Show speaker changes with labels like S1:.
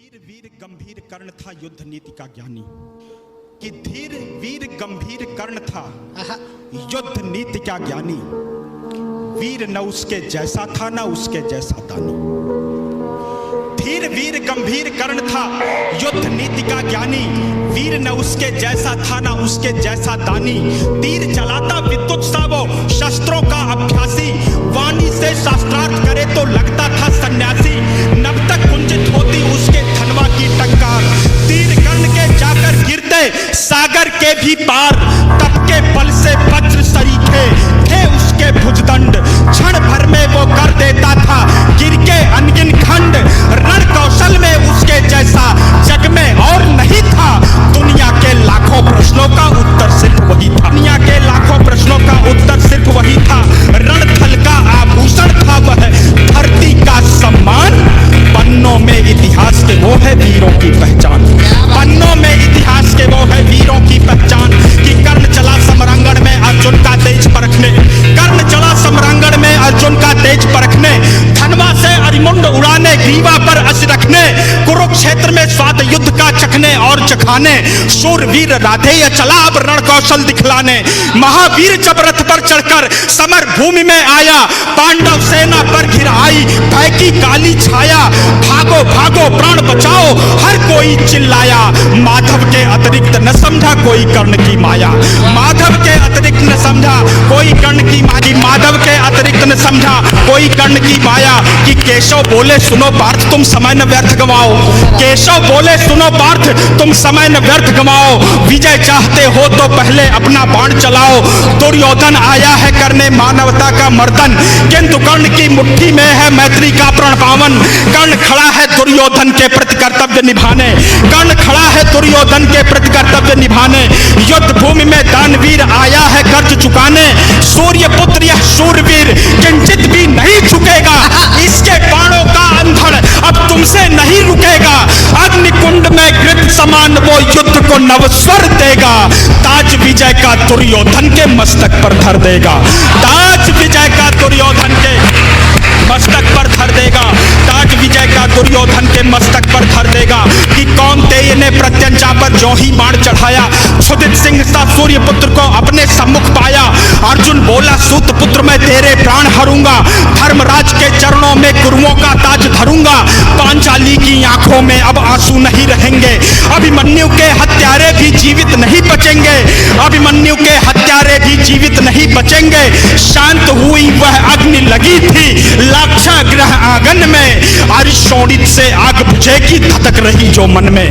S1: धीर वीर गंभीर कर्ण था युद्ध नीति का ज्ञानी, कि धीर वीर गंभीर कर्ण था युद्ध नीति का ज्ञानी। वीर न उसके जैसा था न उसके जैसा दानी। धीर वीर गंभीर कर्ण था युद्ध नीति का ज्ञानी। वीर न उसके जैसा था न उसके जैसा दानी। तीर चलाता विद्युत सा वो शस्त्रों का अभ्यासी। वाणी से शास्त्रार्थ करे तो लगता था सन्यासी। नभ तक कुंजित होती उसके धनवा की टंकार। तीर कर्ण के जाकर गिरते सागर के भी पार। तप के बल से वज्र सरीखे थे उसके भुजदंड। क्षण भर में वो कर देता था गिर के अनगिन खंड। रण कौशल में उसके जैसा जग में और नहीं था। दुनिया के लाखों प्रश्नों का उत्तर सिर्फ वही था। दुनिया के लाखों प्रश्नों का उत्तर सिर्फ वही था। रणथल का आभूषण था वह, धरती का सम्मान। पन्नों में इतिहास के वो है वीरों की पहचान। पन्नों में इतिहास के वो है वीरों की पहचान। कि कर्ण चला समरांगण में अर्जुन का तेज परखने। कर्ण चला समरांगण में अर्जुन का तेज परखने। धनवा से अरिमुंड उड़ाने, ग्रीवा पर अस रखने। कुरुक्षेत्र में स्वाद युद्ध का चखने और चखाने। शूरवीर राधेय चला अब रण कौशल दिखलाने। महावीर जब रथ पर चढ़कर समर भूमि में आया। पांडव सेना पर घिर आई भय की काली छाया। भागो भागो प्राण बचाओ हर कोई चिल्लाया। माधव के अतिरिक्त न समझा कोई कर्ण की माया। माधव के अतिरिक्त न समझा कोई कर्ण की माया। माधव के अतिरिक्त न समझा कोई कर्ण की माया। कि केशव बोले सुनो पार्थ तुम समय न व्यर्थ गवाओ। केशव बोले सुनो पार्थ तुम समय न व्यर्थ गवाओ। विजय चाहते हो तो पहले अपना बाण चलाओ। दुर्योधन आया है करने मानवता का मर्दन। किंतु कर्ण की मुट्ठी में है मैत्री का प्रण पावन। कर्ण खड़ा है दुर्योधन के प्रति कर्तव्य निभाने। कर्ण खड़ा है दुर्योधन के प्रति कर्तव्य निभाने। युद्ध भूमि में दानवीर आया है कर्ज चुकाने। सूर्य पुत्र यह शूरवीर किंचित भी नहीं झुकेगा। इसके बाणों का अंधड़ अब तुमसे नहीं रुकेगा। अग्निकुंड में घृत समान वो युद्ध को नवस्वर देगा। ताज विजय का दुर्योधन के मस्तक पर धर देगा। ताज विजय का दुर्योधन के मस्तक पर धर देगा। ताज विजय का दुर्योधन के मस्तक पर धर देगा। कि कौन्तेय ने प्रत्यंचा पर जो ही बाण चढ़ाया। क्षुधित सिंह सा सूर्य पुत्र को अपने सम्मुख पाया। अर्जुन बोला सूत पुत्र मैं तेरे प्राण हरूंगा। धर्मराज के चरणों में गुरुओं का ताज धरूंगा। पांचाली की आंखों में अब आंसू नहीं रहेंगे। अभिमन्यु के हत्यारे भी जीवित नहीं बचेंगे। अभिमन्यु के हत्यारे भी जीवित नहीं बचेंगे। शांत हुई वह अग्नि लगी थी लाक्षागृह आंगन में। अरिशोणित से आग बुझेगी धधक रही जो मन में।